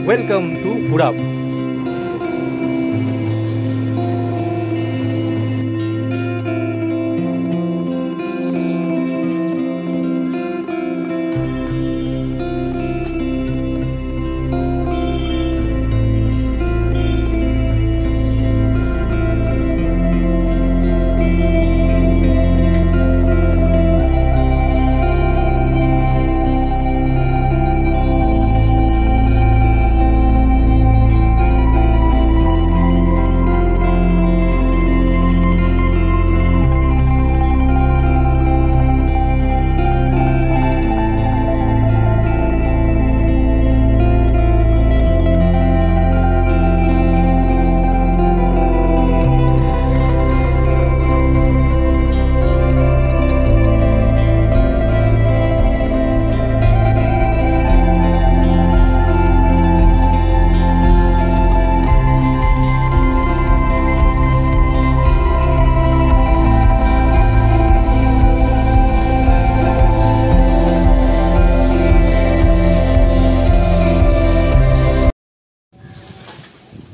Welcome to Gurab.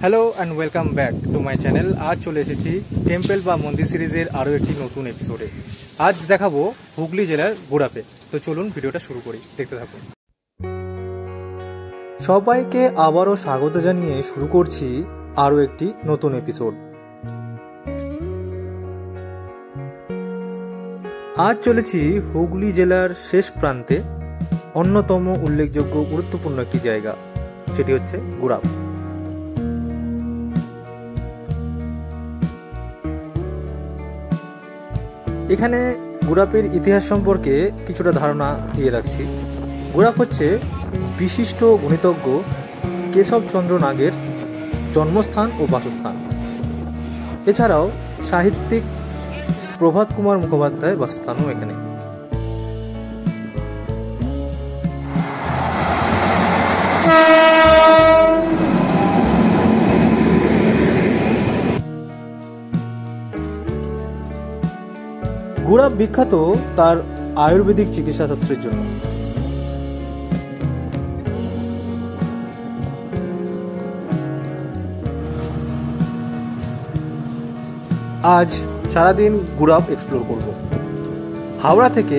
Hello and welcome back to my channel. আজ চলে এসেছি temple বা মন্দির সিরিজের আরও একটি নতুন এপিসোডে। আজ দেখাবো হুগলি জেলার গুড়াপে। তো চলুন ভিডিওটা শুরু করি, দেখতে থাকুন। সবাইকে আবারও স্বাগত জানিয়ে শুরু করছি আরও একটি নতুন এপিসোড। আজ চলেছি হুগলি জেলার শেষ প্রান্তে অন্যতম উল্লেখযোগ্য গুরুত্বপূর্ণ একটি জায়গা, সেটি হচ্ছে গুড়াপ। এখানে গুড়াপের ইতিহাস সম্পর্কে কিছুটা ধারণা দিয়ে রাখছি। গুড়াপ হচ্ছে বিশিষ্ট গণিতজ্ঞ কেশবচন্দ্র নাগের জন্মস্থান ও বাসস্থান। এছাড়াও সাহিত্যিক প্রভাত কুমার মুখোপাধ্যায়ের বাসস্থানও এখানে। গুড়াপ বিখ্যাত তার আয়ুর্বেদিক চিকিৎসা শাস্ত্রের জন্য। আজ সারাদিন গুড়াপ এক্সপ্লোর করব। হাওড়া থেকে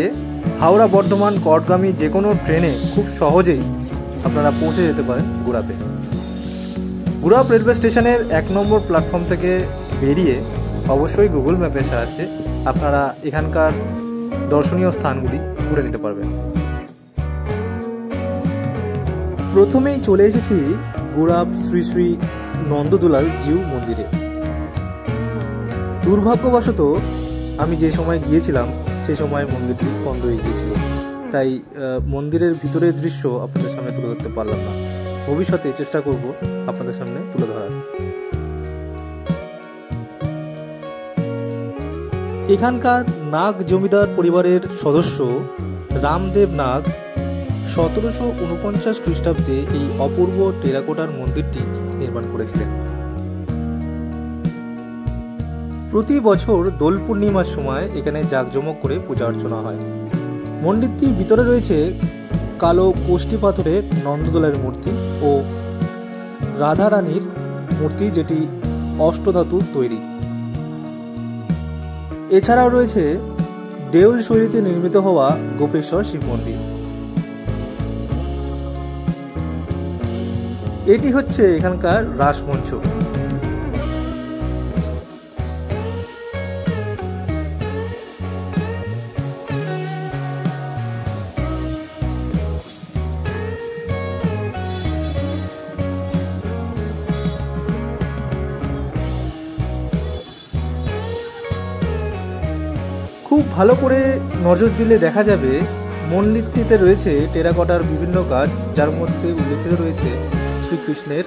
হাওড়া বর্ধমান কটগামী যে কোনো ট্রেনে খুব সহজেই আপনারা পৌঁছে যেতে পারেন গুড়াপে। গুড়াপ রেলওয়ে স্টেশনের 1 নম্বর প্ল্যাটফর্ম থেকে বেরিয়ে অবশ্যই গুগল ম্যাপের সাহায্যে আপনারা এখানকার দর্শনীয় স্থানগুলি ঘুরে নিতে পারবেন। প্রথমেই চলে এসেছি গুড়াপ শ্রী শ্রী নন্দদুলাল জিউ মন্দিরে। দুর্ভাগ্যবশত আমি যে সময় গিয়েছিলাম সেই সময় মন্দিরটি বন্ধ হয়ে গিয়েছিল, তাই মন্দিরের ভিতরের দৃশ্য আপনাদের সামনে তুলে ধরতে পারলাম না। ভবিষ্যতে চেষ্টা করব আপনাদের সামনে তুলে ধরার। এখানকার নাগ জমিদার পরিবারের সদস্য রামদেব নাগ 1749 খ্রিস্টাব্দে এই অপূর্ব টেরাকোটার মন্দিরটি নির্মাণ করেছিলেন। প্রতি বছর দোল পূর্ণিমার সময় এখানে জাঁকজমক করে পূজা অর্চনা হয়। মন্দিরটির ভিতরে রয়েছে কালো কোষ্ঠী পাথরের নন্দদোলার মূর্তি ও রাধারানীর মূর্তি, যেটি অষ্টধাতুর তৈরি। এছাড়াও রয়েছে দেউল শৈলীতে নির্মিত হওয়া গোপেশ্বর শিব মন্দির। এটি হচ্ছে এখানকার রাসমঞ্চ। খুব ভালো করে নজর দিলে দেখা যাবে মন্দিরটিতে রয়েছে টেরাকোটার বিভিন্ন কাজ, যার মধ্যে উল্লেখিত রয়েছে শ্রীকৃষ্ণের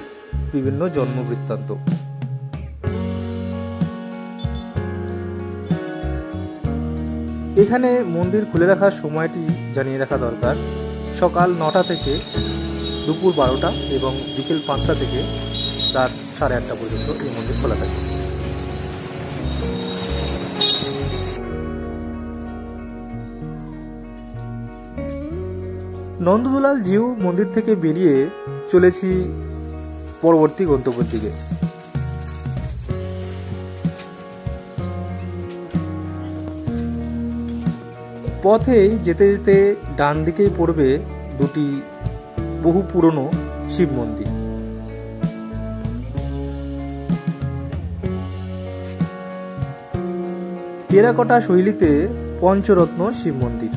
বিভিন্ন জন্ম বৃত্তান্ত। এখানে মন্দির খুলে রাখার সময়টি জানিয়ে রাখা দরকার। সকাল 9টা থেকে দুপুর 12টা এবং বিকেল 5টা থেকে রাত 8:30 পর্যন্ত এই মন্দির খোলা থাকে। নন্দদুলাল জিউ মন্দির থেকে বেরিয়ে চলেছি পরবর্তী গন্তব্যের দিকে। পথেই যেতে যেতে ডান দিকেই পড়বে দুটি বহু পুরনো শিব মন্দির। টেরাকোটা শৈলীতে পঞ্চরত্ন শিব মন্দির।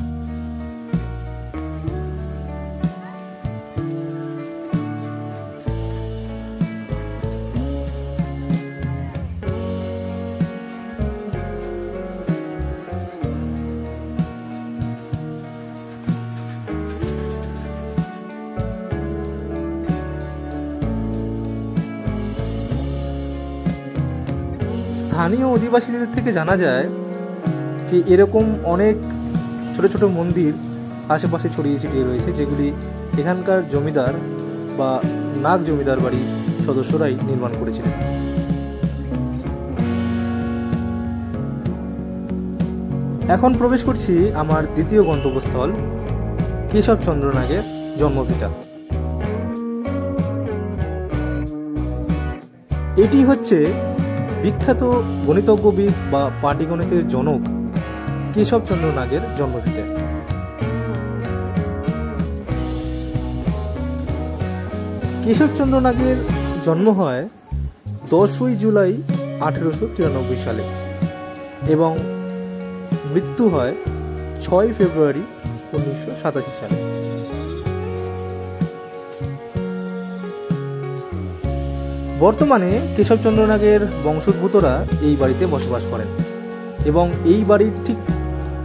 স্থানীয় অধিবাসীদের থেকে জানা যায় যে এরকম অনেক ছোট ছোট মন্দির আশেপাশে ছড়িয়ে ছিটিয়ে রয়েছে, যেগুলি এখানকার জমিদার বা নাগ জমিদার বাড়ির সদস্যরাই নির্মাণ করেছিলেন। এখন প্রবেশ করছি আমার দ্বিতীয় গন্তব্যস্থল কেশবচন্দ্র নাগের জন্মভিটা। এটি হচ্ছে বিখ্যাত গণিতজ্ঞবিদ বা পাটিগণিতের জনক কেশবচন্দ্র নাগের জন্মভিটা। কেশবচন্দ্র নাগের জন্ম হয় 10ই জুলাই 1893 সালে এবং মৃত্যু হয় 6 ফেব্রুয়ারি 1987 সালে। বর্তমানে কেশবচন্দ্র নাগের বংশোদ্ভূতরা এই বাড়িতে বসবাস করেন এবং এই বাড়ির ঠিক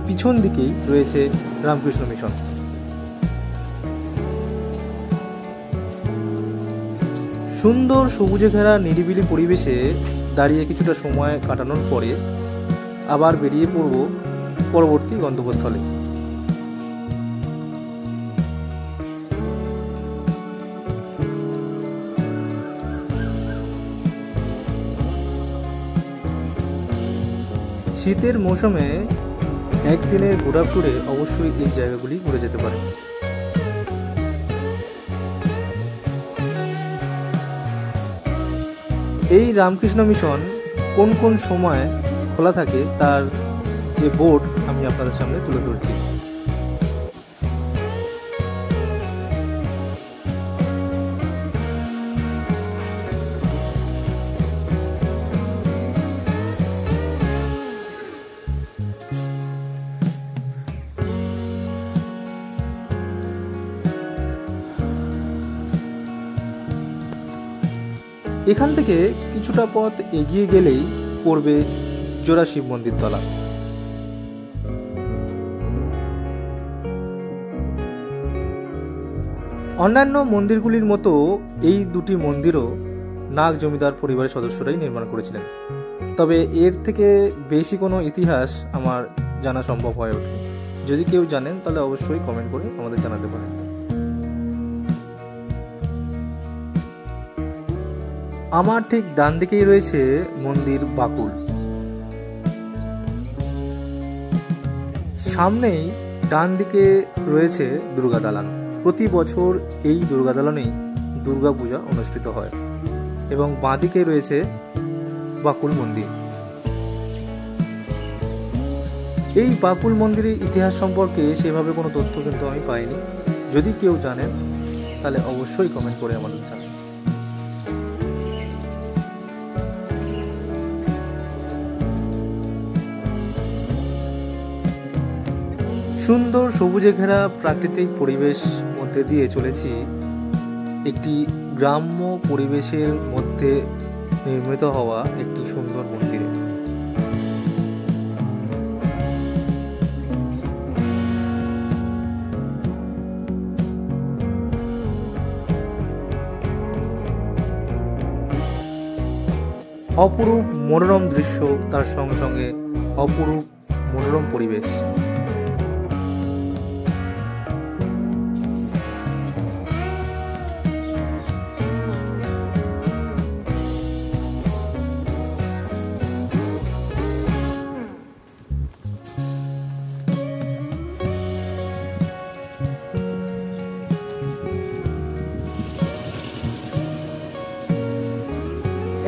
পিছন দিকেই রয়েছে রামকৃষ্ণ মিশন। সুন্দর সবুজে ঘেরা নিরিবিলি পরিবেশে দাঁড়িয়ে কিছুটা সময় কাটানোর পরে আবার বেরিয়ে পড়ব পরবর্তী গন্তব্যস্থলে। শীতের মৌসুমে একদিনের ঘোরা ট্যুরে অবশ্যই এই জায়গাগুলি ঘুরে যেতে পারে। এই রামকৃষ্ণ মিশন কোন কোন সময় খোলা থাকে তার যে বোর্ড আমি আপনাদের সামনে তুলে ধরছি। এখান থেকে কিছুটা পথ এগিয়ে গেলেই পড়বে জোড়া শিব মন্দির তলা। অন্যান্য মন্দিরগুলির মতো এই দুটি মন্দিরও নাগ জমিদার পরিবারের সদস্যরাই নির্মাণ করেছিলেন, তবে এর থেকে বেশি কোনো ইতিহাস আমার জানা সম্ভব হয়ে ওঠে। যদি কেউ জানেন তাহলে অবশ্যই কমেন্ট করে আমাদের জানাতে পারেন। আমার ঠিক ডান দিকেই রয়েছে মন্দির বাকুল। সামনেই ডান দিকে রয়েছে দুর্গা দালান। প্রতি বছর এই দুর্গা দালানেই দুর্গা পূজা অনুষ্ঠিত হয় এবং বাঁ দিকে রয়েছে বাকুল মন্দির। এই বাকুল মন্দিরের ইতিহাস সম্পর্কে সেভাবে কোনো তথ্য কিন্তু আমি পাইনি। যদি কেউ জানেন তাহলে অবশ্যই কমেন্ট করে আমাদের জানান। সুন্দর সবুজে ঘেরা প্রাকৃতিক পরিবেশ মধ্যে দিয়ে চলেছি একটি গ্রাম্য পরিবেশের মধ্যে নির্মিত হওয়া একটি সুন্দর মন্দিরে। অপরূপ মনোরম দৃশ্য, তার সঙ্গে সঙ্গে অপরূপ মনোরম পরিবেশ।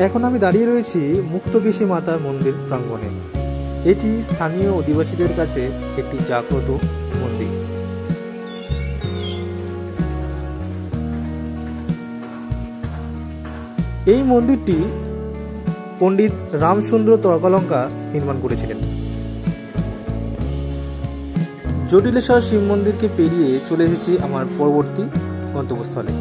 এখন আমি দাঁড়িয়ে রয়েছি মুক্তকেশী মাতার মন্দির প্রাঙ্গণে। এটি স্থানীয় অধিবাসীদের কাছে একটি জাগ্রত মন্দির। এই মন্দিরটি পণ্ডিত রামচন্দ্র তর্কালঙ্কা নির্মাণ করেছিলেন। জটিলেশ্বর শিব মন্দিরকে পেরিয়ে চলে এসেছি আমার পরবর্তী গন্তব্যস্থলে।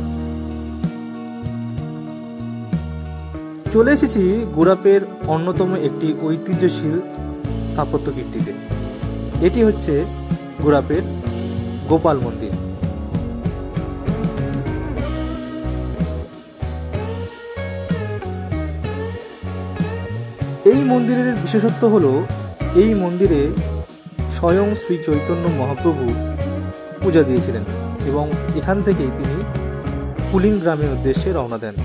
চলে এসেছি গুড়াপের অন্যতম একটি ঐতিহ্যশীল স্থাপত্য কীর্তিতে। এটি হচ্ছে গুড়াপের গোপাল মন্দির। এই মন্দিরের বিশেষত্ব হলো এই মন্দিরে স্বয়ং শ্রী চৈতন্য মহাপ্রভু পূজা দিয়েছিলেন এবং এখান থেকেই তিনি কুলিং গ্রামের উদ্দেশ্যে রওনা দেন।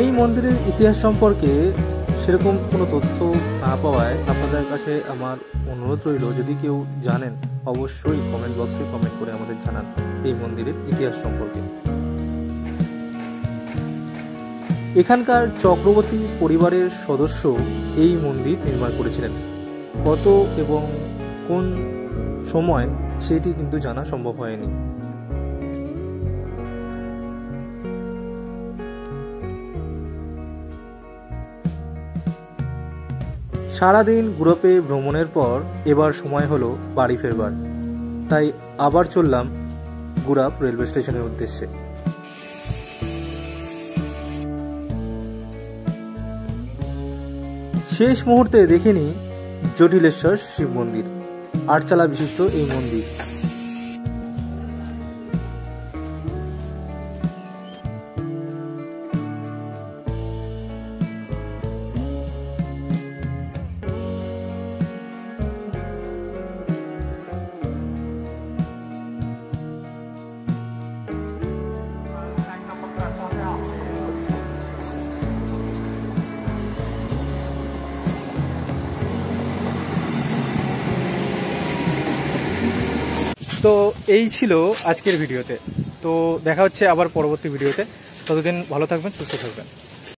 এই মন্দিরের ইতিহাস সম্পর্কে সেরকম কোনো তথ্য না পাওয়ায় আপনাদের কাছে আমার অনুরোধ রইল, যদি কেউ জানেন অবশ্যই কমেন্ট বক্সে কমেন্ট করে আমাদের জানান এই মন্দিরের ইতিহাস সম্পর্কে। এখানকার চক্রবর্তী পরিবারের সদস্য এই মন্দির নির্মাণ করেছিলেন। কত এবং কোন সময় সেটি কিন্তু জানা সম্ভব হয়নি। সারাদিন গুড়াপে ভ্রমণের পর এবার সময় হলো বাড়ি ফেরবার, তাই আবার চললাম গুড়াপ রেলওয়ে স্টেশনের উদ্দেশ্যে। শেষ মুহূর্তে দেখে নিই জটিলেশ্বর শিব মন্দির, আটচালা বিশিষ্ট এই মন্দির। তো এই ছিল আজকের ভিডিওতে। তো দেখা হচ্ছে আবার পরবর্তী ভিডিওতে। ততদিন ভালো থাকবেন, সুস্থ থাকবেন।